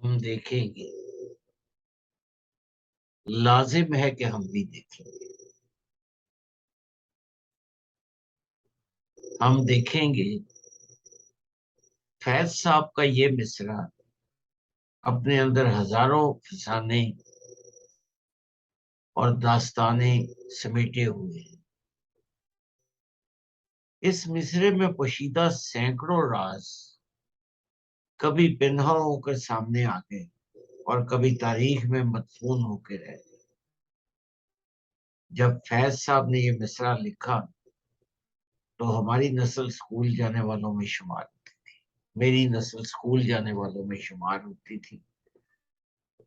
हम देखेंगे, लाजिम है कि हम भी देखेंगे। हम देखेंगे फैज साहब का ये मिसरा अपने अंदर हजारों फसाने और दास्ताने समेटे हुए हैं। इस मिसरे में पोशीदा सैकड़ों राज कभी पिन्हा होकर सामने आ गए और कभी तारीख में मदफून होकर रह गए। जब फैज साहब ने यह मिसरा लिखा तो हमारी नस्ल स्कूल जाने वालों में शुमार होती थी, मेरी नस्ल स्कूल जाने वालों में शुमार होती थी।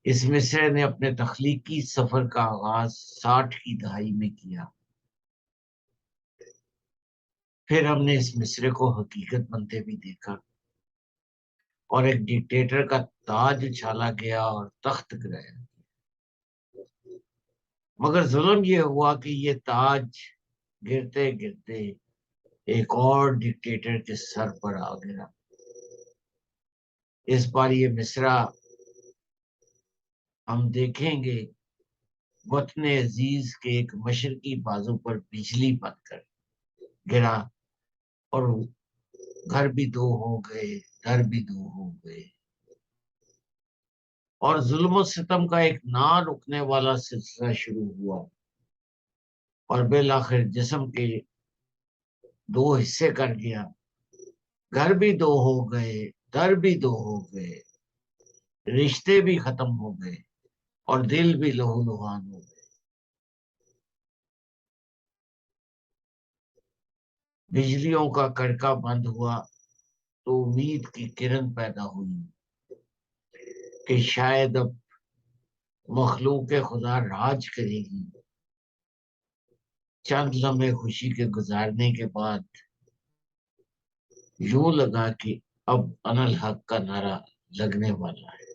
इस मिसरे ने अपने तख्लीकी सफर का आगाज 60 की दहाई में किया। फिर हमने इस मिसरे को हकीकत बनते भी देखा और एक डिक्टेटर का ताज उछाला गया और तख्त गिराया। मगर जुल्म ये हुआ कि ये ताज गिरते गिरते एक और डिक्टेटर के सर पर आ गिरा। इस बार ये मिसरा हम देखेंगे वतन अजीज के एक मशरकी बाजू पर बिजली बनकर गिरा और घर भी दो हो गए, दर भी दो हो गए और जुल्म सितम का एक ना रुकने वाला सिलसिला शुरू हुआ और बिल आखिर जिस्म के दो हिस्से कर गया। घर भी दो हो गए, दर भी दो हो गए, रिश्ते भी खत्म हो गए और दिल भी लहूलुहान हो गए। बिजलियों का कड़का बंद हुआ तो उम्मीद की किरण पैदा हुई कि शायद अब मखलूक खुदा राज करेगी। चंद लम्हे खुशी के गुजारने के बाद यूं लगा कि अब अनल हक का नारा लगने वाला है।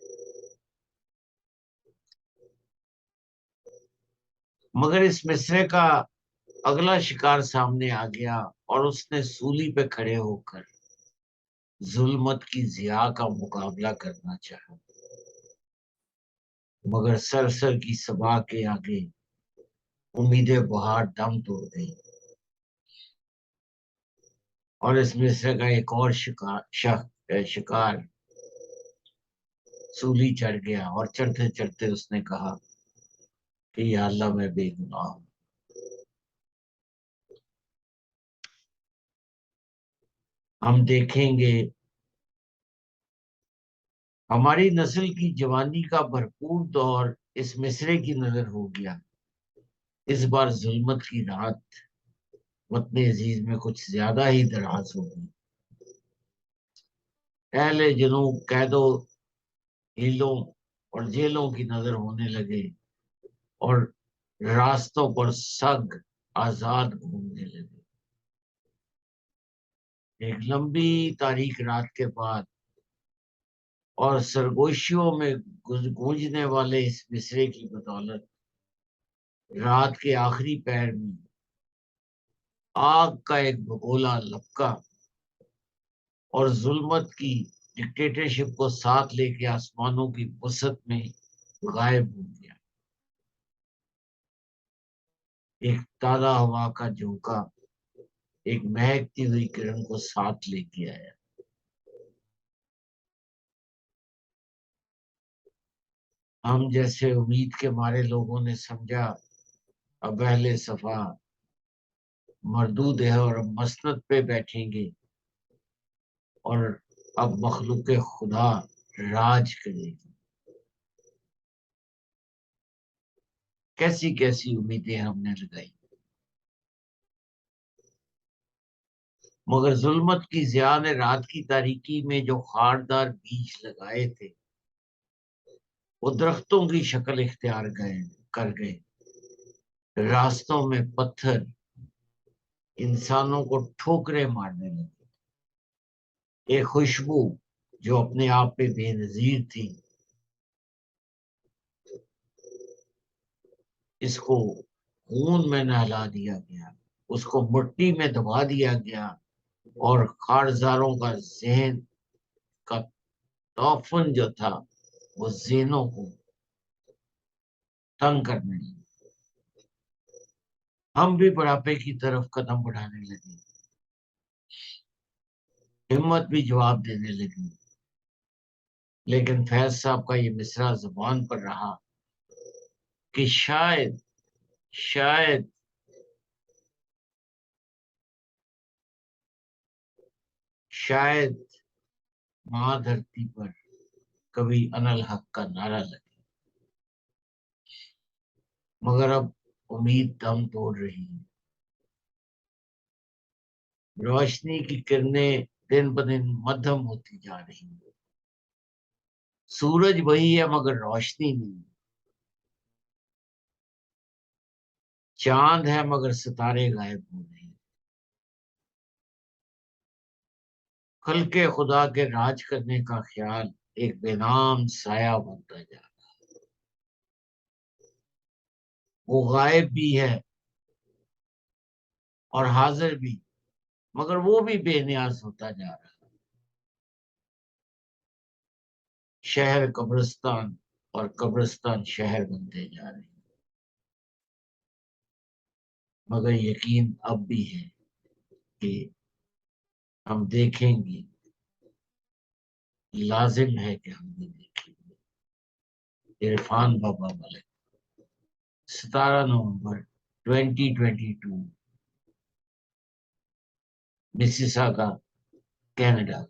मगर इस मिसरे का अगला शिकार सामने आ गया और उसने सूली पे खड़े होकर जुल्मत की जिया का मुकाबला करना चाहा। मगर सरसर की सबा के आगे उम्मीदें बहार दम तोड़ गई और इस मिसरे का एक और शिकार सूली चढ़ गया और चढ़ते चढ़ते उसने कहा कि या अल्लाह मैं बेगुनाह हूं। हम देखेंगे हमारी नस्ल की जवानी का भरपूर दौर इस मिसरे की नजर हो गया। इस बार जुल्मत की रात वतन अजीज में कुछ ज्यादा ही दराज हो गई। अहले जुनूब कैदों हीलों और जेलों की नजर होने लगे और रास्तों पर सग आजाद घूमने लगे। एक लंबी तारीख रात के बाद और सरगोशियों में गूंजने वाले इस मिसरे की बदौलत रात के आखिरी पहर में आग का एक भगोला लपका और जुल्मत की डिक्टेटरशिप को साथ लेके आसमानों की वसत में गायब हो गया। एक ताजा हवा का झोंका एक महकती हुई किरण को साथ लेके आया। हम जैसे उम्मीद के मारे लोगों ने समझा अब अहले सफा मरदूद है और अब मसनद पे बैठेंगे और अब मखलूक खुदा राज करेगी। कैसी कैसी उम्मीदें हमने लगाई, मगर जुल्मत की जिया ने रात की तारीकी में जो खारदार बीज लगाए थे वो दरख्तों की शक्ल इख्तियार कर गए। रास्तों में पत्थर इंसानों को ठोकरें मारने लगे। एक खुशबू जो अपने आप पे बेनजीर थी, इसको खून में नहला दिया गया, उसको मिट्टी में दबा दिया गया और खारजारों का जहन का तौफन जो था वो ज़ेनों को तंग करने लगे। हम भी बुढ़ापे की तरफ कदम बढ़ाने लगे, हिम्मत भी जवाब देने लगी। लेकिन फैज साहब का ये मिसरा जुबान पर रहा कि शायद शायद शायद माँ धरती पर कभी अनल हक का नारा लगे। मगर अब उम्मीद दम तोड़ रही है। रोशनी की किरणें दिन ब दिन मध्यम होती जा रही है। सूरज वही है मगर रोशनी नहीं। चांद है मगर सितारे गायब हो रहे हैं। कल के खुदा के राज करने का ख्याल एक बेनाम साया बनता जा रहा है। वो गायब भी है और हाजिर भी, मगर वो भी बेनियाज होता जा रहा है। शहर कब्रिस्तान और कब्रिस्तान शहर बनते जा रहे हैं। मगर यकीन अब भी है कि हम देखेंगे, लाजिम है कि हम भी देखेंगे। इरफान बाबा मलिक, 17 नवंबर 2022, मिसिसागा, कनाडा।